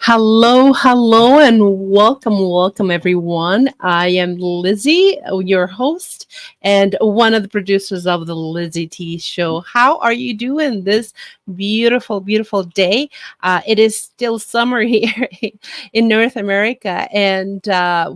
Hello, and welcome, everyone. I am Lizzie, your host, and one of the producers of the LizyT Show. How are you doing this beautiful day? It is still summer here in North America, and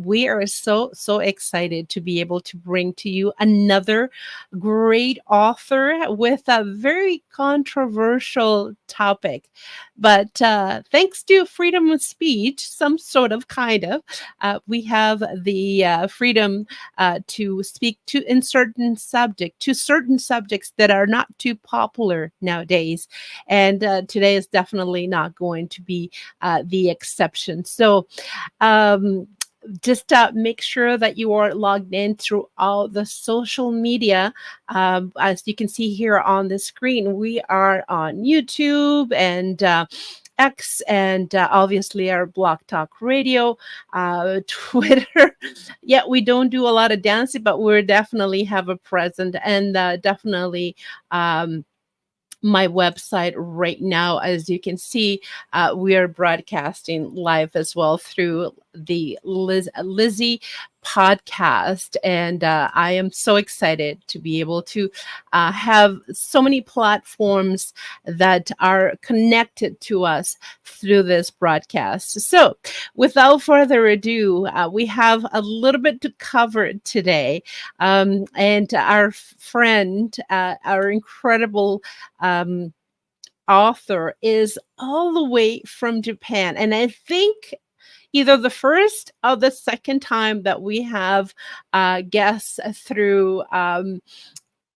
we are so excited to be able to bring to you another great author with a very controversial topic. But thanks to freedom of speech, some sort of kind of, we have the freedom to speak to certain subjects that are not too popular nowadays. And today is definitely not going to be the exception. So, um, just make sure that you are logged in through all the social media. As you can see here on the screen, we are on YouTube and X, and obviously our Block Talk Radio, Twitter. Yeah, we don't do a lot of dancing, but we definitely have a present, and definitely. My website right now, as you can see, we are broadcasting live as well through the Lizzie podcast, and I am so excited to be able to have so many platforms that are connected to us through this broadcast. So without further ado, we have a little bit to cover today, and our friend, our incredible um, author, is all the way from Japan. And I think either the first or the second time that we have guests through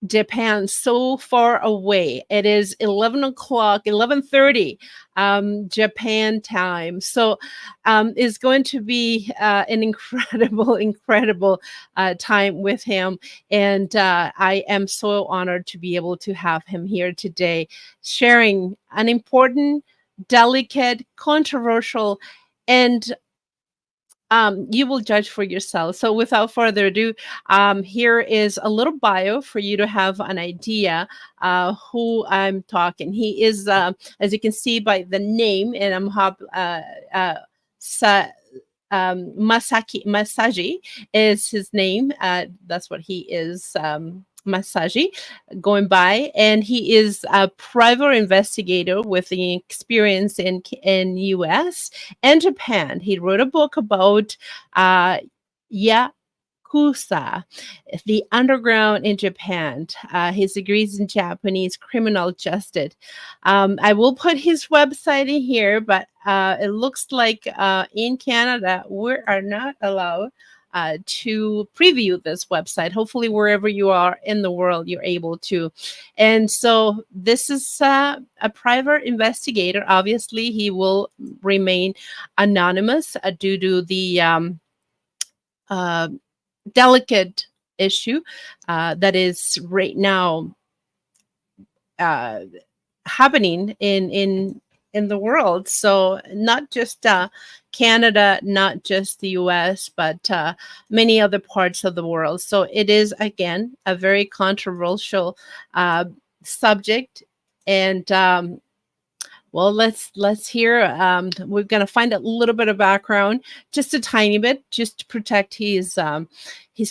Japan, so far away. It is 11 o'clock, 11:30 Japan time. So it's going to be an incredible time with him. And I am so honored to be able to have him here today, sharing an important, delicate, controversial, and you will judge for yourself. So, without further ado, here is a little bio for you to have an idea who I'm talking. He is, as you can see by the name, and uh, Sa- Masaji is his name. That's what he is. Masaji going by, and he is a private investigator with the experience in US and Japan. He wrote a book about uh, Yakuza, the underground in Japan. His degrees in Japanese criminal justice. I will put his website in here, but it looks like in Canada we are not allowed to preview this website. Hopefully, wherever you are in the world, you're able to. And so, this is a private investigator. Obviously, he will remain anonymous due to the uh, delicate issue that is right now uh, happening in the world. So not just Canada, not just the US, but many other parts of the world. So it is again a very controversial uh, subject. And well, let's hear. We're going to find a little bit of background, just a tiny bit, just to protect his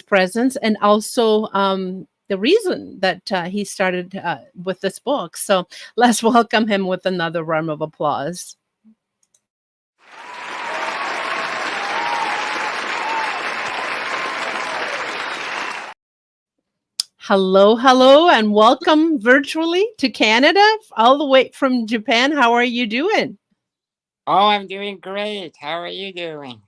presence, and also the reason that he started with this book. So let's welcome him with another round of applause. Hello, and welcome virtually to Canada, all the way from Japan. How are you doing? Oh, I'm doing great. How are you doing?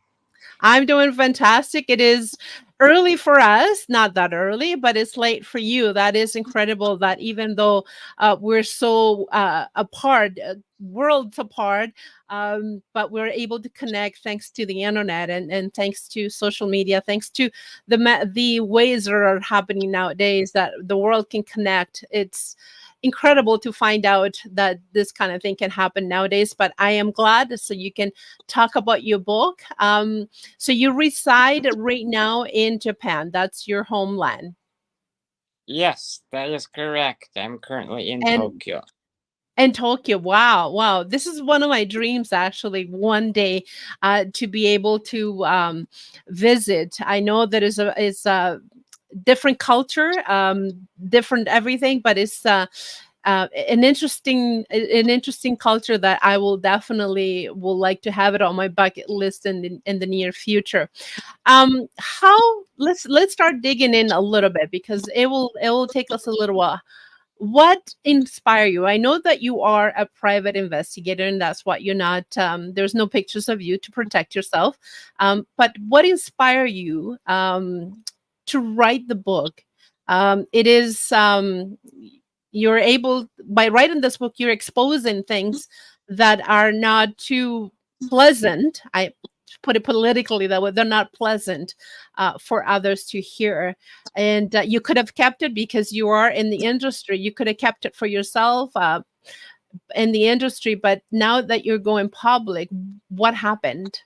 I'm doing fantastic. It is early for us, not that early, but it's late for you. That is incredible that even though we're so apart, worlds apart, but we're able to connect thanks to the internet and thanks to social media, thanks to the ways that are happening nowadays that the world can connect. It's incredible to find out that this kind of thing can happen nowadays, but I am glad so you can talk about your book. So you reside right now in Japan. That's your homeland. Yes, that is correct. I'm currently in And Tokyo. And Tokyo, wow, wow. This is one of my dreams, actually, one day to be able to visit. I know that is a different culture, different everything, but it's an interesting culture that I will definitely will like to have it on my bucket list in the near future. How let's start digging in a little bit because it will take us a little while. What inspire you? I know that you are a private investigator, and that's what you're not. There's no pictures of you to protect yourself. But what inspire you to write the book? It is you're able by writing this book, you're exposing things that are not too pleasant. I put it politically that way. They're not pleasant for others to hear, and you could have kept it because you are in the industry. You could have kept it for yourself in the industry, but now that you're going public, what happened?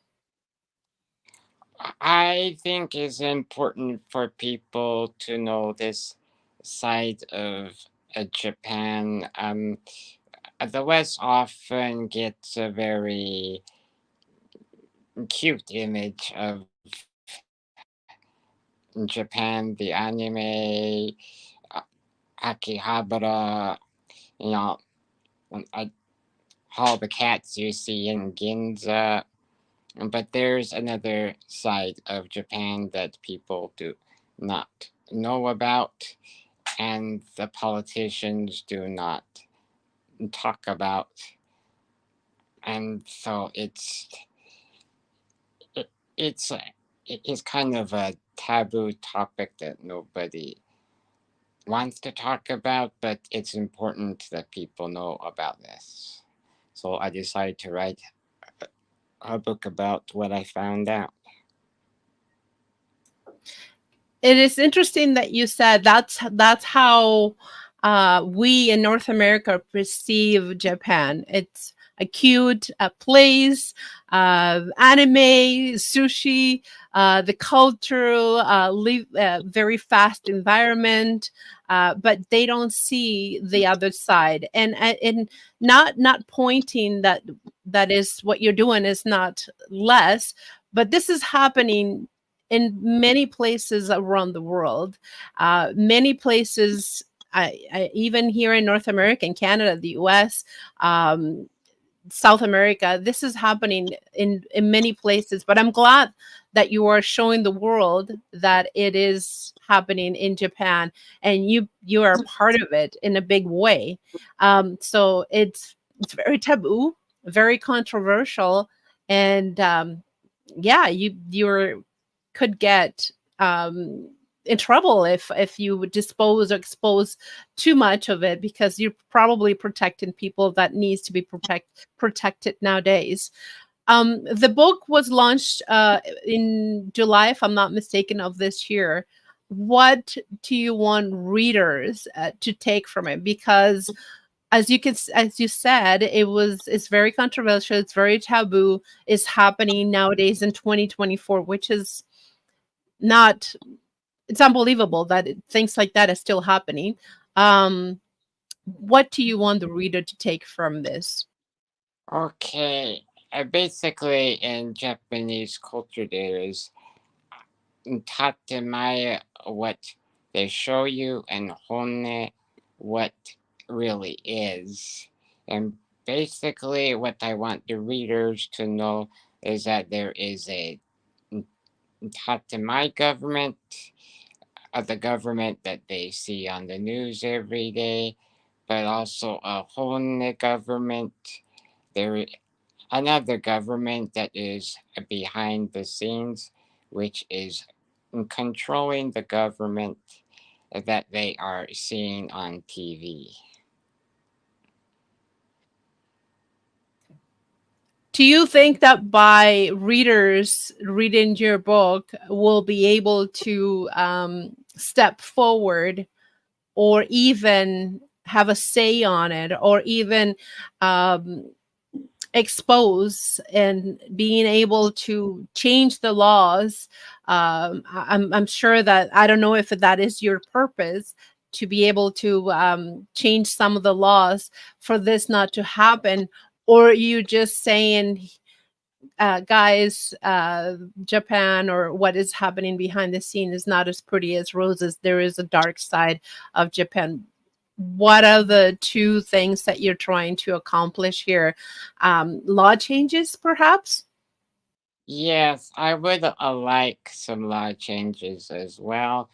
I think it's important for people to know this side of Japan. The West often gets a very cute image of Japan, the anime, uh, Akihabara, you know, all the cats you see in Ginza. But there's another side of Japan that people do not know about, and the politicians do not talk about. And so it, it's it's kind of a taboo topic that nobody wants to talk about, but it's important that people know about this. So I decided to write a book about what I found out. It is interesting that you said that's how we in North America perceive Japan. It's a cute place, anime, sushi, the culture, very fast environment, but they don't see the other side. And not pointing that that is what you're doing is not less, but this is happening in many places around the world. Many places, even here in North America, in Canada, the US, um, South America, this is happening in many places. But I'm glad that you are showing the world that it is happening in Japan, and you are a part of it in a big way. So it's very taboo, very controversial, and yeah, you're could get in trouble if you would dispose or expose too much of it because you're probably protecting people that needs to be protected nowadays. The book was launched in July, if I'm not mistaken, of this year. What do you want readers to take from it? Because as you said, it's very controversial, it's very taboo, it's happening nowadays in 2024, which is not it's unbelievable that things like that are still happening. Um, what do you want the reader to take from this? Okay, basically in Japanese culture, there is tatemae, what they show you, and honne, what really is. And basically, what I want the readers to know is that there is a tatemae government, the government that they see on the news every day, but also a honne government. There another government that is behind the scenes, which is controlling the government that they are seeing on TV. Do you think that by readers reading your book will be able to step forward or even have a say on it or even um, expose and being able to change the laws? I'm sure that I don't know if that is your purpose, to be able to change some of the laws for this not to happen, or you just saying, guys, Japan or what is happening behind the scene is not as pretty as roses. There is a dark side of Japan. What are the two things that you're trying to accomplish here? Law changes, perhaps? Yes, I would like some law changes as well.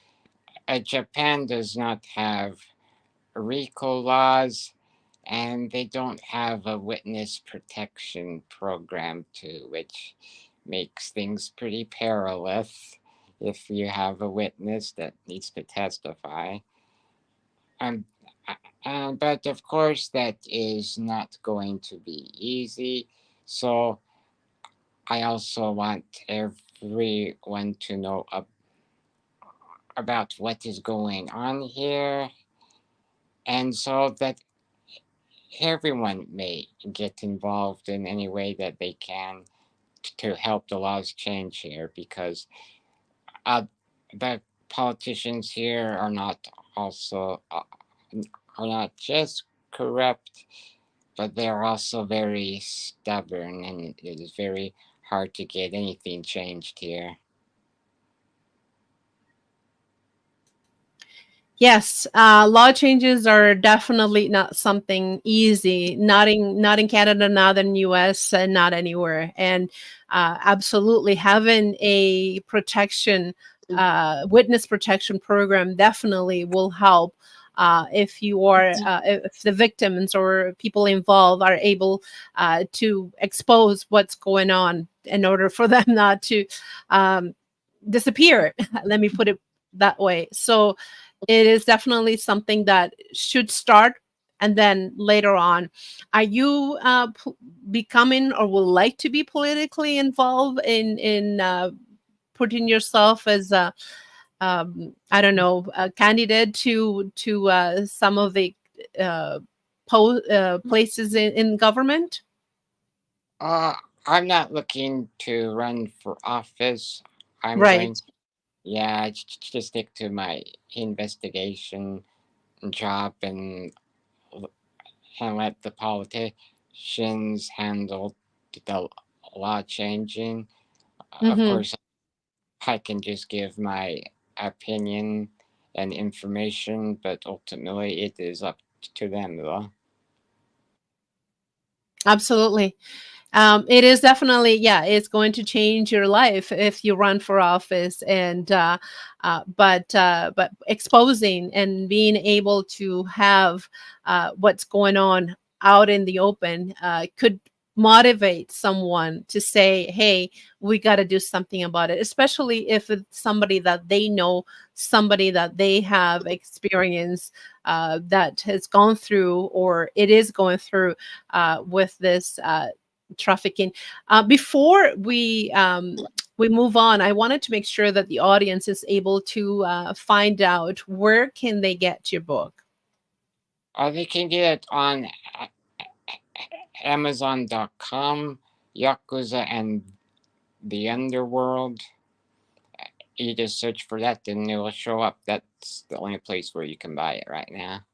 Japan does not have RICO laws, and they don't have a witness protection program too, which makes things pretty perilous if you have a witness that needs to testify. Um, but of course, that is not going to be easy. So I also want everyone to know about what is going on here, and so that everyone may get involved in any way that they can to help the laws change here, because uh, the politicians here are not also are not just corrupt, but they're also very stubborn, and it is very hard to get anything changed here. Yes, law changes are definitely not something easy. Not in Canada, not in U.S., and not anywhere. And absolutely, having a protection, witness protection program definitely will help. If you are, if the victims or people involved are able to expose what's going on, in order for them not to um, disappear. Let me put it that way. So it is definitely something that should start, and then later on. Are you becoming or would like to be politically involved in putting yourself as a, I don't know, a candidate to some of the uh, places in government? Uh, I'm not looking to run for office. I'm going, Right. yeah, to stick to my investigation job, and let the politicians handle the law changing. Of Mm-hmm. course, I can just give my opinion and information, but ultimately it is up to them, though. Absolutely. It is definitely, yeah, it's going to change your life if you run for office, and but exposing and being able to have what's going on out in the open could motivate someone to say, hey, we got to do something about it, especially if it's somebody that they know, somebody that they have experience, that has gone through or it is going through with this trafficking. Before we move on, I wanted to make sure that the audience is able to find out where can they get your book. Or they can get it on Amazon.com, Yakuza and the Underworld. You just search for that and it will show up. That's the only place where you can buy it right now.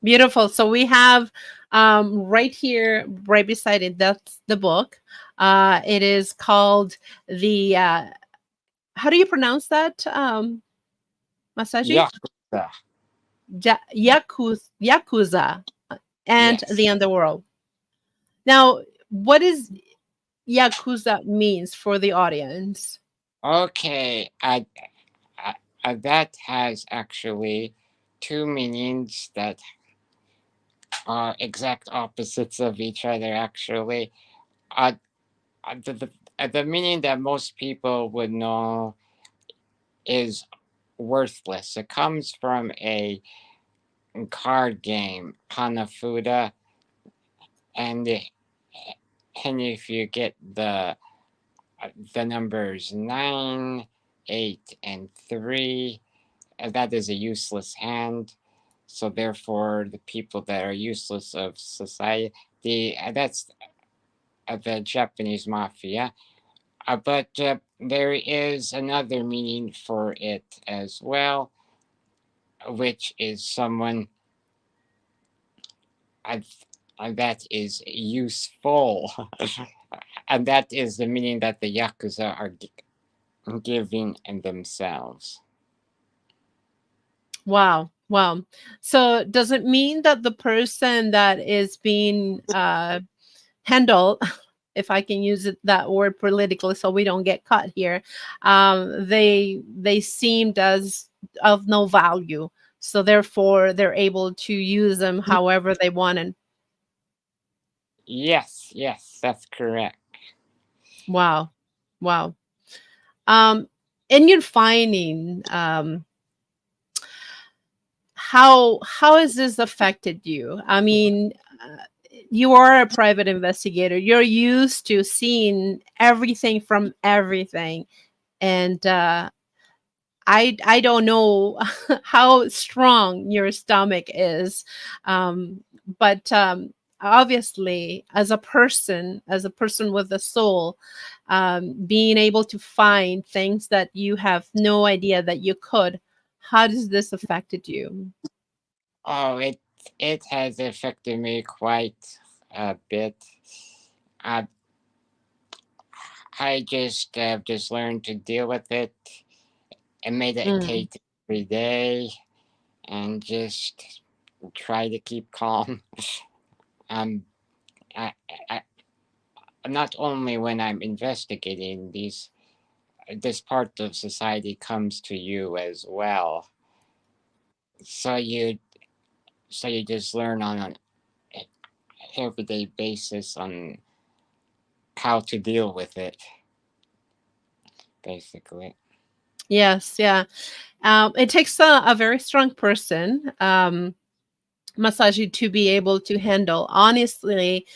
Beautiful. So we have right here, right beside it, that's the book. It is called the, how do you pronounce that, Masaji? Yakuza. Yakuza and Yes. the Underworld. Now, what is Yakuza means for the audience? Okay. I, that has actually two meanings that are exact opposites of each other, actually. Uh, the meaning that most people would know is worthless. It comes from a card game, Hanafuda, and and if you get the numbers 9, 8, and 3, that is a useless hand. So therefore, the people that are useless of society, that's the Japanese mafia. But there is another meaning for it as well, which is someone uh, that is useful. And that is the meaning that the Yakuza are giving in themselves. Wow. Wow. So does it mean that the person that is being handled, if I can use that word politically, so we don't get caught here, they seemed as of no value. So therefore, they're able to use them however they wanted. Yes, yes, that's correct. Wow. Wow. Um, in your finding, how has this affected you? I mean, you are a private investigator. You're used to seeing everything from everything, and I don't know how strong your stomach is, but obviously, as a person with a soul, being able to find things that you have no idea that you could. How does this affected you? Oh, it has affected me quite a bit. I I just learned to deal with it and Mm. meditate every day and just try to keep calm. Um, I, I, not only when I'm investigating these, this part of society comes to you as well. So you just learn on an everyday basis on how to deal with it, basically. Yes, yeah. It takes a very strong person, Masaji, to be able to handle. Honestly,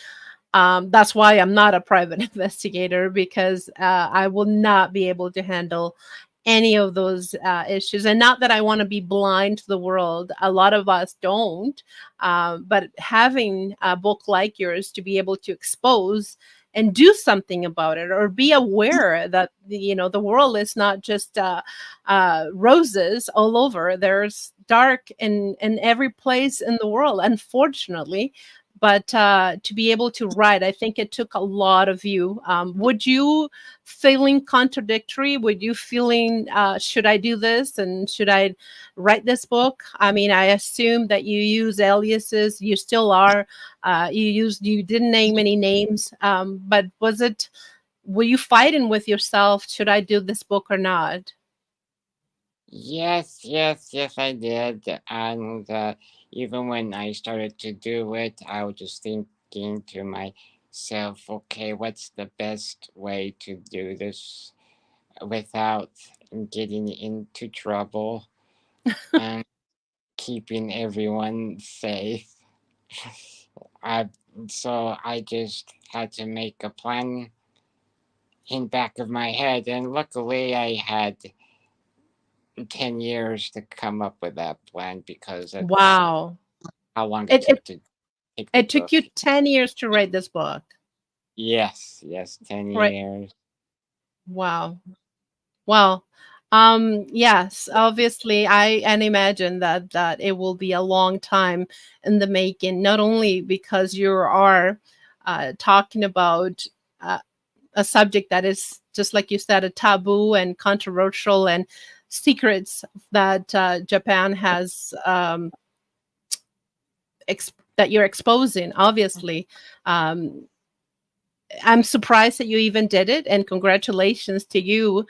that's why I'm not a private investigator, because I will not be able to handle any of those issues. And not that I want to be blind to the world. A lot of us don't. But having a book like yours to be able to expose and do something about it, or be aware that the world is not just roses all over. There's dark in every place in the world, unfortunately. But to be able to write, I think it took a lot of you. Would you feeling contradictory? Would you feeling, should I do this and should I write this book? I mean, I assume that you use aliases. You still are. You didn't name any names, but were you fighting with yourself? Should I do this book or not? Yes, yes, yes, I did. And even when I started to do it, I was just thinking to myself, okay, what's the best way to do this without getting into trouble and keeping everyone safe? I, so I just had to make a plan in back of my head, and luckily I had 10 years to come up with that plan because that's Wow. how long it It, it took to take the it took book. you 10 years to write this book. Yes, yes, 10 Right. years. Wow. Well, yes, obviously, I and imagine that it will be a long time in the making. Not only because you are talking about uh, a subject that is, just like you said, a taboo and controversial, and secrets that Japan has, that you're exposing. Obviously, um, I'm surprised that you even did it, and congratulations to you.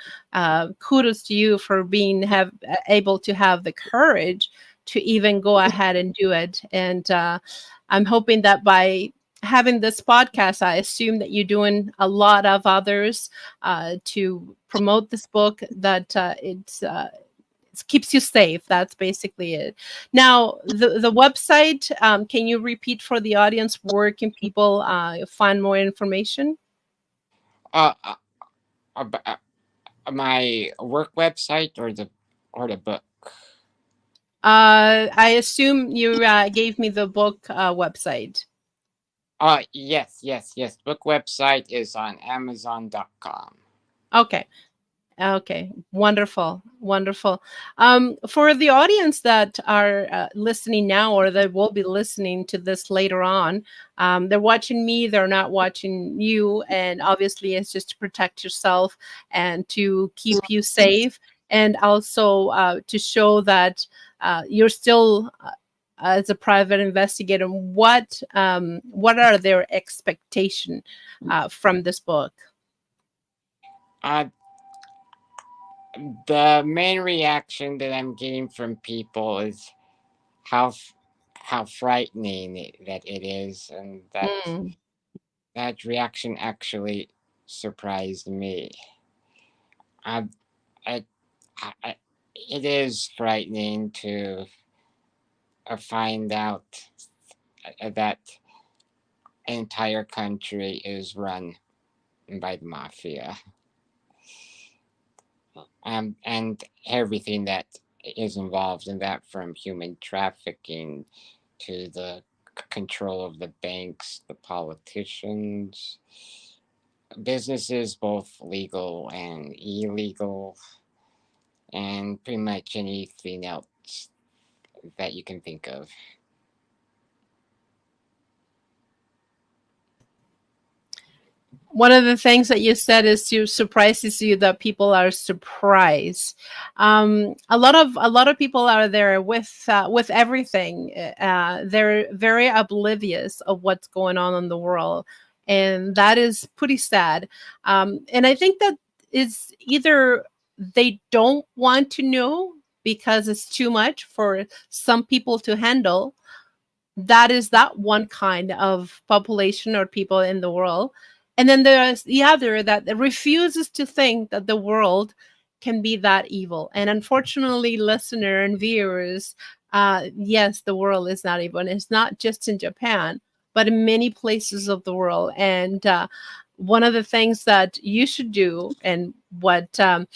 Kudos to you for being have able to have the courage to even go ahead and do it. And I'm hoping that by having this podcast, I assume that you're doing a lot of others to promote this book. That it keeps you safe. That's basically it. Now, the website. Can you repeat for the audience where can people find more information? Uh, uh, my work website or the book. I assume you gave me the book website. Yes, yes, yes. Book website is on Amazon.com. Okay. Okay, wonderful, wonderful. For the audience that are listening now, or that will be listening to this later on, they're watching me, they're not watching you, and obviously it's just to protect yourself and to keep you safe, and also to show that you're still, as a private investigator. What are their expectation from this book? Uh, the main reaction that I'm getting from people is how how frightening that it is, and Mm. that reaction actually surprised me. I, I, I it is frightening to find out that entire country is run by the mafia, and everything that is involved in that, from human trafficking to the control of the banks, the politicians, businesses, both legal and illegal, and pretty much anything else that you can think of. One of the things that you said is you surprises you that people are surprised. A lot of people are there with everything. They're very oblivious of what's going on in the world, and that is pretty sad. And I think that is either they don't want to know because it's too much for some people to handle. That is that one kind of population or people in the world. And then there's the other that refuses to think that the world can be that evil. And unfortunately, listener and viewers, yes, the world is not evil. And it's not just in Japan, but in many places of the world. And one of the things that you should do, and what uh,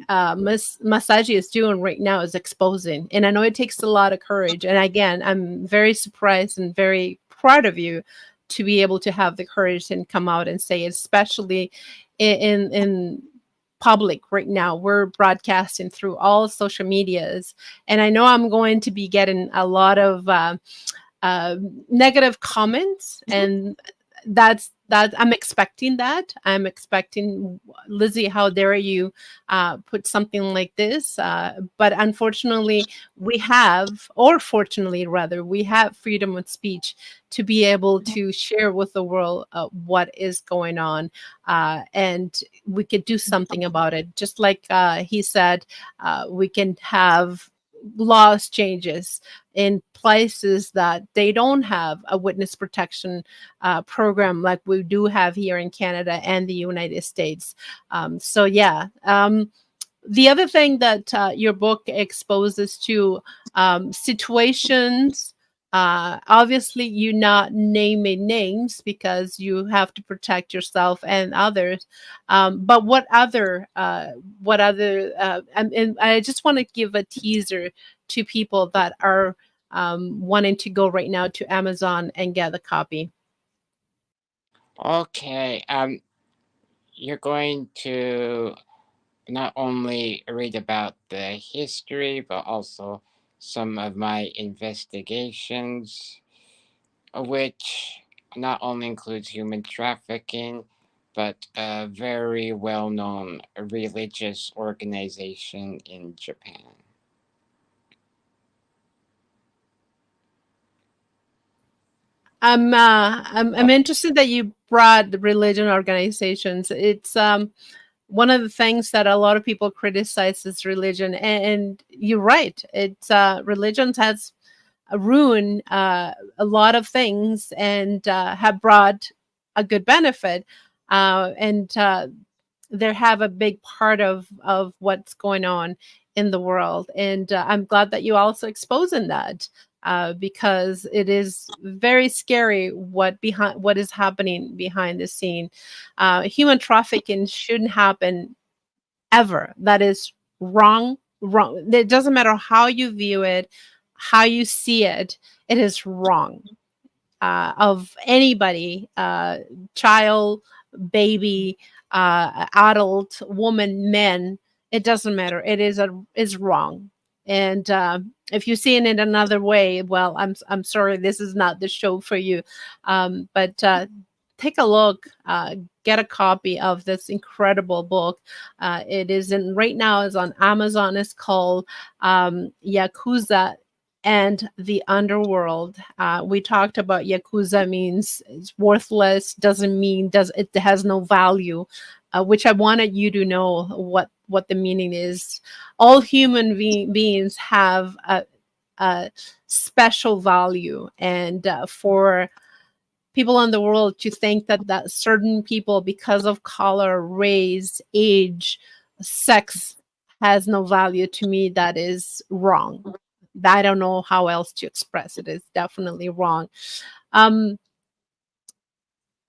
Masaji is doing right now, is exposing. And I know it takes a lot of courage. And again, I'm very surprised and very proud of you to be able to have the courage and come out and say it, especially in public right now. We're broadcasting through all social medias, and I know I'm going to be getting a lot of uh, negative comments, and that I'm expecting that. I'm expecting, Lizzie, how dare you put something like this? But unfortunately, we have, or fortunately rather, we have freedom of speech to be able to share with the world what is going on, and we could do something about it. Just like he said, we can have laws changes in places that they don't have a witness protection program like we do have here in Canada and the United States. So yeah. The other thing that your book exposes to situations. Obviously, you not naming names because you have to protect yourself and others. But what other? And I just want to give a teaser to people that are wanting to go right now to Amazon and get a copy. Okay, you're going to not only read about the history, but also some of my investigations, which not only includes human trafficking, but a very well known religious organization in Japan. I'm interested that you brought the religion organizations. It's one of the things that a lot of people criticize is religion, and you're right. It's religions has ruined a lot of things and have brought a good benefit, and they have a big part of what's going on in the world. And I'm glad that you also exposing that, because it is very scary what is happening behind the scene. Human trafficking shouldn't happen ever. That is wrong. Wrong. It doesn't matter how you view it, how you see it. It is wrong. Of anybody, child, baby, adult woman, men, it doesn't matter. It is wrong. And if you see it in another way, well, I'm sorry, this is not the show for you. But take a look, get a copy of this incredible book. It is in right now is on Amazon. It's called Yakuza and the Underworld. We talked about Yakuza means it's worthless, doesn't mean does it has no value, which I wanted you to know what the meaning is. All human beings have a special value, and for people in the world to think that certain people, because of color, race, age, sex, has no value, to me that is wrong. I don't know how else to express it. It's definitely wrong. um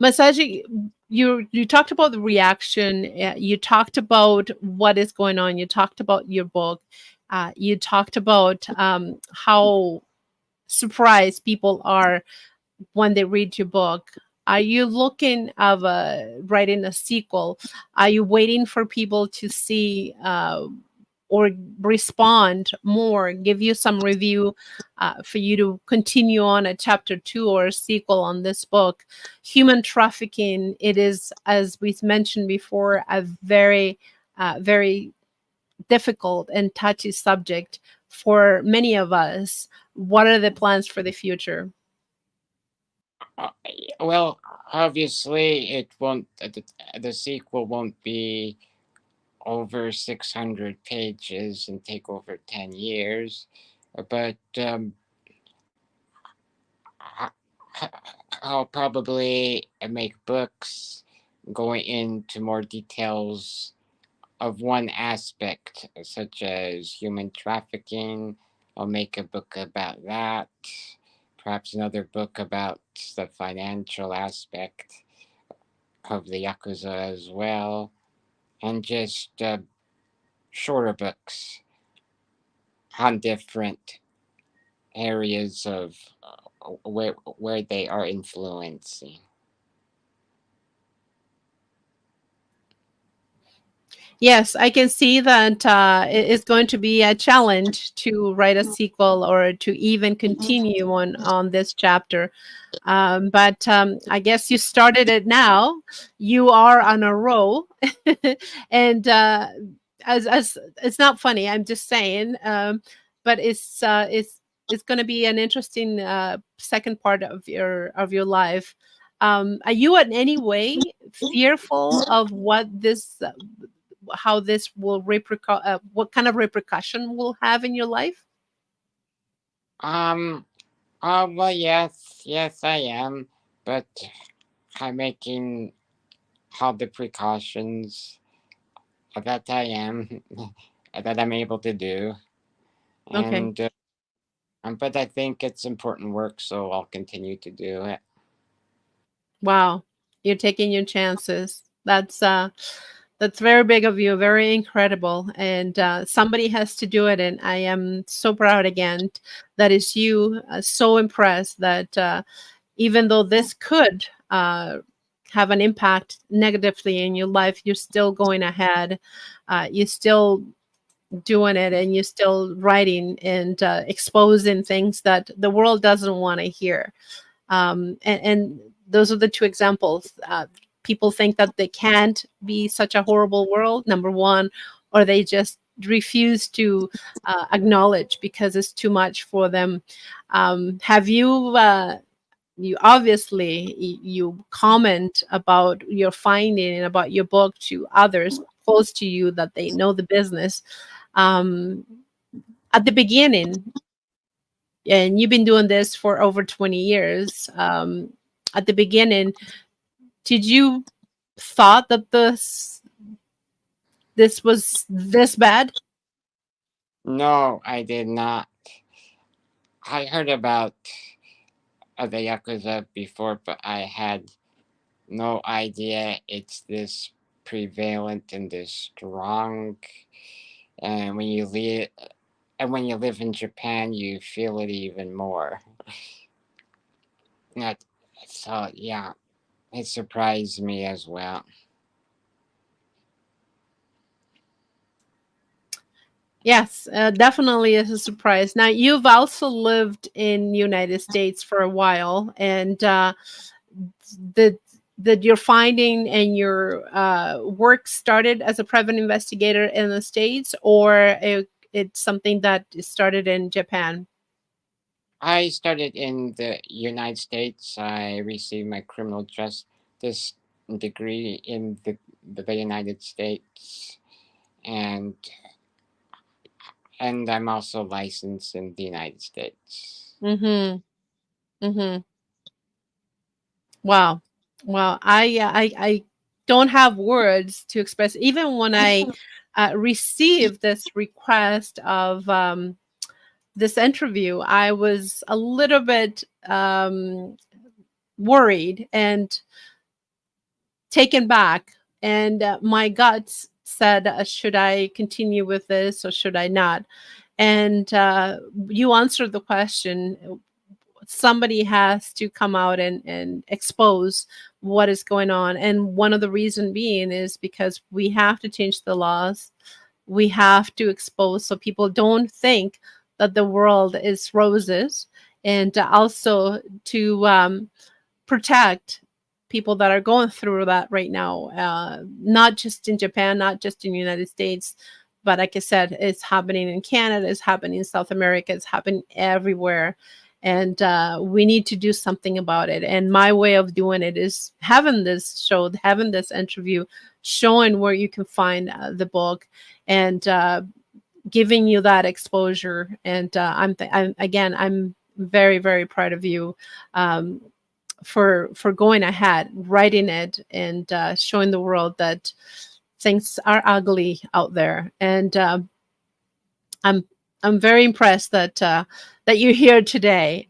Masaji, you talked about the reaction. You talked about what is going on. You talked about your book. You talked about how surprised people are when they read your book. Are you looking of writing a sequel? Are you waiting for people to see or respond more, give you some review for you to continue on a chapter two or a sequel on this book? Human trafficking, it is, as we mentioned before, a very difficult and touchy subject for many of us. What are the plans for the future? Uh, well, obviously, it won't. The sequel won't be over 600 pages and take over 10 years, but I, I'll probably make books going into more details of one aspect, such as human trafficking. I'll make a book about that. Perhaps another book about the financial aspect of the Yakuza as well. And just shorter books on different areas of where they are influencing. Yes, I can see that it is going to be a challenge to write a sequel or to even continue on this chapter. But I guess you started it now. You are on a roll, and as it's not funny. I'm just saying, but it's going to be an interesting second part of your life. Are you in any way fearful of what this how this will what kind of repercussion will have in your life? Um. Oh well, yes, I am, but I'm making all the precautions that I am that I'm able to do, Okay. and but I think it's important work, so I'll continue to do it. Wow. You're taking your chances. That's very big of you, very incredible. And somebody has to do it. And I am so proud again that is you. So impressed that even though this could have an impact negatively in your life, you're still going ahead. You're still doing it, and you're still writing and exposing things that the world doesn't want to hear. And those are the two examples. People think that they can't be such a horrible world, number one, or they just refuse to acknowledge because it's too much for them. Have you? You obviously you comment about your finding and about your book to others close to you that they know the business. Um, at the beginning, and you've been doing this for over 20 years. At the beginning, did you thought that this was this bad? No, I did not. I heard about the Yakuza before, but I had no idea it's this prevalent and this strong. And when you live in Japan, you feel it even more. That, so yeah, it surprised me as well. Yes, definitely is a surprise. Now, you've also lived in United States for a while, and the that your finding and your work started as a private investigator in the States, or it's something that started in Japan? I started in the United States. I received my criminal justice degree in the United States, and I'm also licensed in the United States. Mm-hmm. Mm-hmm. Wow. Wow. I don't have words to express. Even when I received this request of this interview, I was a little bit worried and taken back. And my guts said, should I continue with this or should I not? And you answered the question. Somebody has to come out and expose what is going on. And one of the reason being is because we have to change the laws. We have to expose so people don't think that the world is roses, and also to protect people that are going through that right now, not just in Japan, not just in the United States, but like I said, it's happening in Canada, it's happening in South America, it's happening everywhere. And we need to do something about it. And my way of doing it is having this show, having this interview, showing where you can find the book, and giving you that exposure. And I'm again, I'm very, very proud of you, um, for going ahead, writing it, and showing the world that things are ugly out there. And I'm I'm very impressed that that you're here today,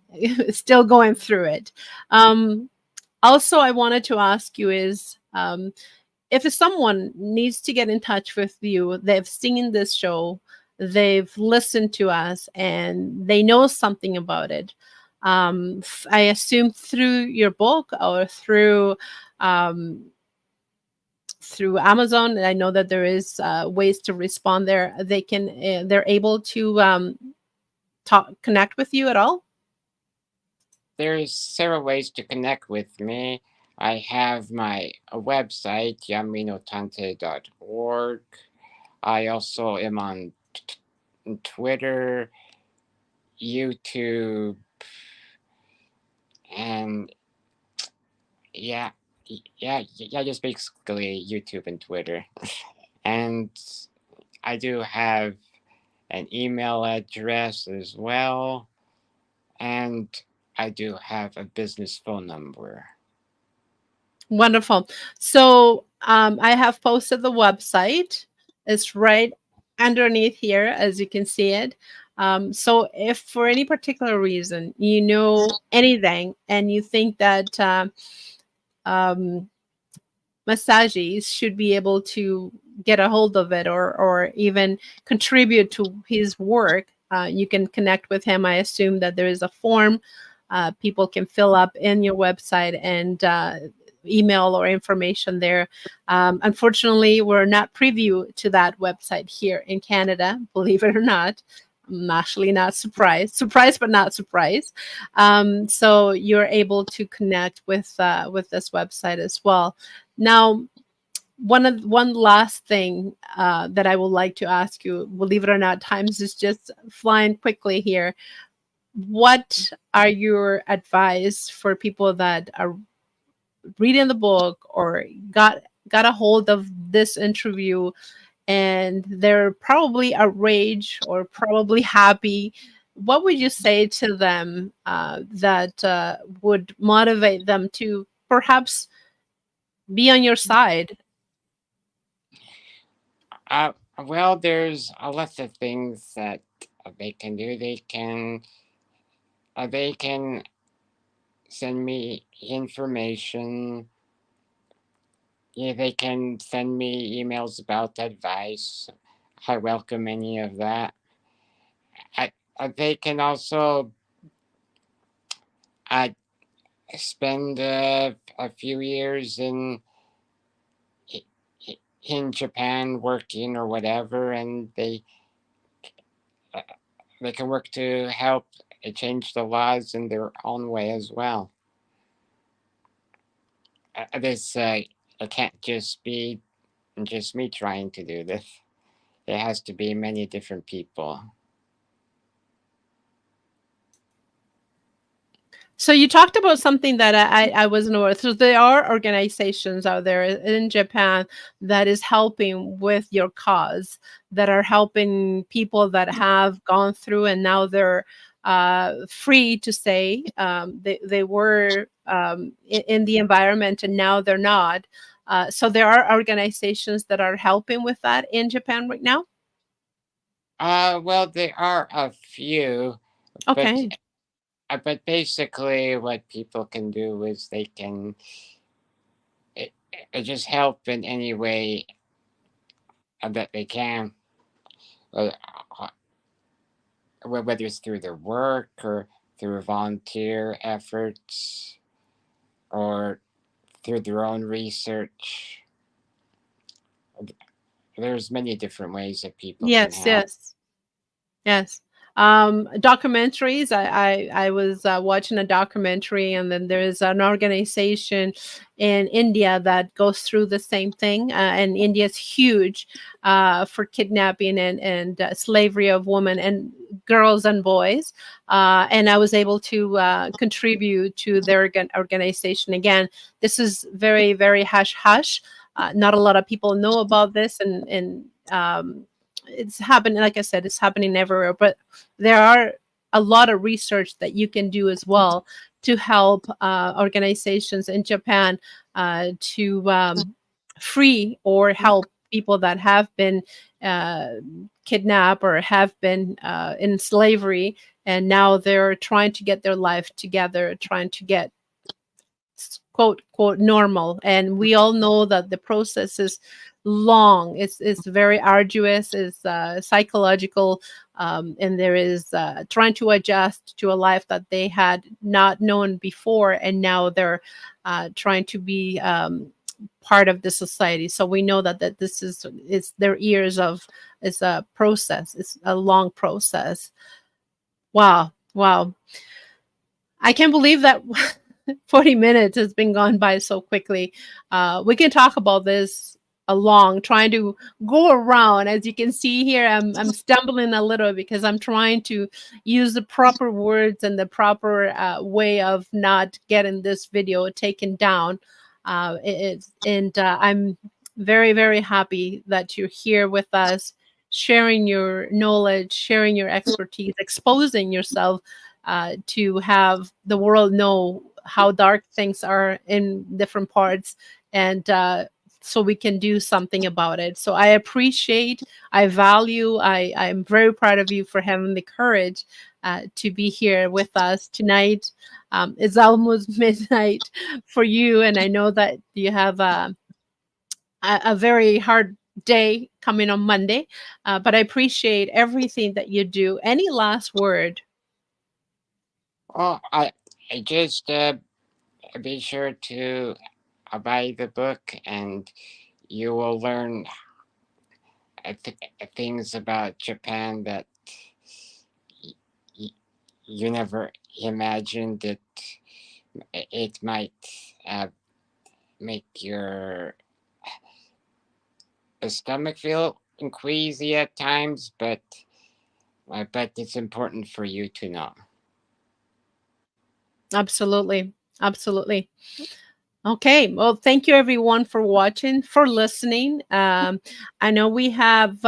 still going through it. Um, Also, I wanted to ask you is, if someone needs to get in touch with you, they've seen this show, they've listened to us, and they know something about it. I assume through your book or um, through Amazon. I know that there is ways to respond there. They're able to talk connect with you at all. There's several ways to connect with me. I have my website, yaminotante.org. I also am on Twitter, YouTube, and yeah, yeah, just basically YouTube and Twitter. And I do have an email address as well, and I do have a business phone number. Wonderful. So I have posted the website. It's right underneath here, as you can see it. So if for any particular reason you know anything and you think that um, Masaji should be able to get a hold of it, or even contribute to his work, you can connect with him. I assume that there is a form people can fill up in your website, and email or information there. Unfortunately, we're not preview to that website here in Canada, believe it or not. I'm actually not surprised. Surprised, but not surprised. So you're able to connect with this website as well. Now, one last thing that I would like to ask you, believe it or not, times is just flying quickly here. What are your advice for people that are reading the book or got a hold of this interview, and they're probably outraged or probably happy? What would you say to them that would motivate them to perhaps be on your side? Well, there's a lot of things that they can do. They can send me information. Yeah, they can send me emails about advice. I welcome any of that. They can also uh, spend a few years in Japan working or whatever, and they can work to help change the laws in their own way as well. This it can't just be just me trying to do this. It has to be many different people. So you talked about something that I wasn't aware. So there are organizations out there in Japan that is helping with your cause, that are helping people that have gone through and now they're free to say they were in the environment and now they're not. So there are organizations that are helping with that in Japan right now. Well, there are a few, but Okay. basically, what people can do is they can just help in any way that they can, uh, uh, whether it's through their work or through volunteer efforts or through their own research. There's many different ways that people can Yes, help. yes. Yes. Documentaries. I was watching a documentary, and then there is an organization in India that goes through the same thing. And India is huge for kidnapping and slavery of women and girls and boys. And I was able to contribute to their organization. Again, this is very, very hush hush. Not a lot of people know about this, and it's happening, like I said, it's happening everywhere, but there are a lot of research that you can do as well to help organizations in Japan to free or help people that have been uh, kidnapped or have been in slavery, and now they're trying to get their life together, trying to get quote quote normal. And we all know that the process is long, it's very arduous, it's psychological, and there is trying to adjust to a life that they had not known before, and now they're trying to be part of the society. So we know that this is their years of, it's a process, it's a long process. Wow, wow. I can't believe that 40 minutes has been gone by so quickly. We can talk about this along, trying to go around. As you can see here, I'm stumbling a little because I'm trying to use the proper words and the proper way of not getting this video taken down. I'm very, very happy that you're here with us, sharing your knowledge, sharing your expertise, exposing yourself to have the world know how dark things are in different parts, and so we can do something about it. So I appreciate, I value, I'm very proud of you for having the courage to be here with us tonight. It's almost midnight for you, and I know that you have a very hard day coming on Monday, but I appreciate everything that you do. Any last word? Oh, I just be sure to buy the book, and you will learn things about Japan that y- you never imagined that it might uh, make your stomach feel queasy at times, but it's important for you to know. Absolutely. Absolutely. Okay. Well, thank you everyone for watching, for listening. I know we had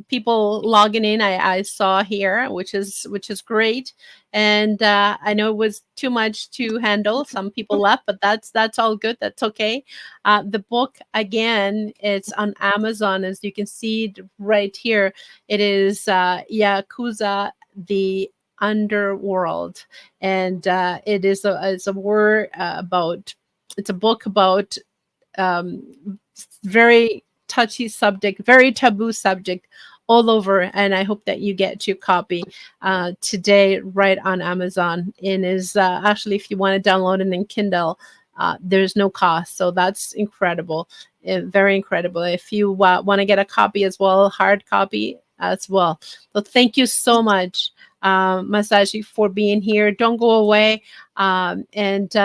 people logging in. I saw here, which is great, and I know it was too much to handle. Some people left, but that's all good. That's okay. The book again, it's on Amazon, as you can see right here. It is Yakuza, the Underworld, and it's a word about, it's a book about very touchy subject, very taboo subject all over. And I hope that you get your copy today right on Amazon. And is actually, if you want to download it in Kindle, there's no cost. So that's incredible, very incredible. If you want to get a copy as well, hard copy, as well. So thank you so much, Masaji, for being here. Don't go away. And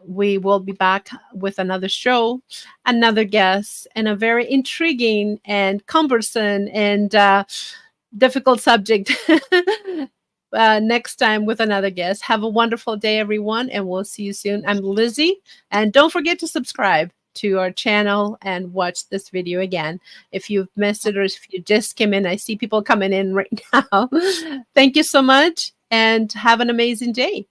we will be back with another show, another guest, and a very intriguing and cumbersome and difficult subject next time with another guest. Have a wonderful day, everyone, and we'll see you soon. I'm Lizzie, and don't forget to subscribe to our channel and watch this video again. If you've missed it or if you just came in, I see people coming in right now. Thank you so much, and have an amazing day.